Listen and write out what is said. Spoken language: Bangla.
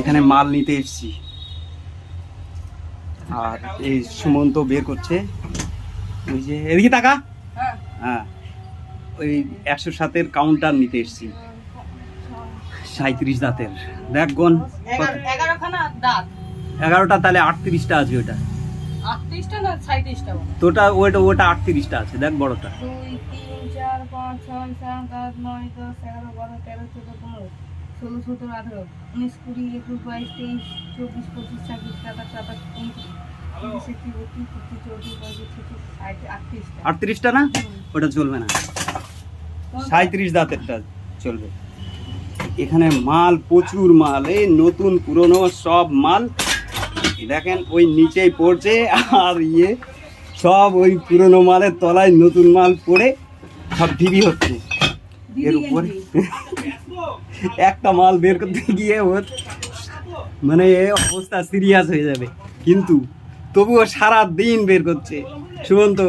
এখানে মাল নিতে এসেছি, আর এই সুমন্ত বের করছে। ওই যে এদিকে টাকা, হ্যাঁ ওই 107-এর কাউন্টার নিতে এসেছি, 37 দাঁতের। দেখ গন 11টা, তাহলে 38টা আছে। ওটা 38টা না 37টা? তোটা ওটা 38টা আছে। দেখ বড়টা। 2 3 4 5 6 7 8 9 10 11 12 13 14 15 16 17 18 19 20 21 22 23 24 25 26 27 28 38টা না, ওটা চলবে না, 37 দাঁতেরটা চলবে। এখানে মাল প্রচুর মাল, এই নতুন পুরনো সব মাল দেখেন ওই নিচেই পড়ছে, আর সব ওই পুরনো মালের তলায় নতুন মাল পড়ে সব ঢিবি হচ্ছে। এর উপরে একটা মাল বের করতে গিয়ে ওর মানে অবস্থা সিরিয়াস হয়ে যাবে, কিন্তু তবুও সারা দিন বের করছে সুমন্ত।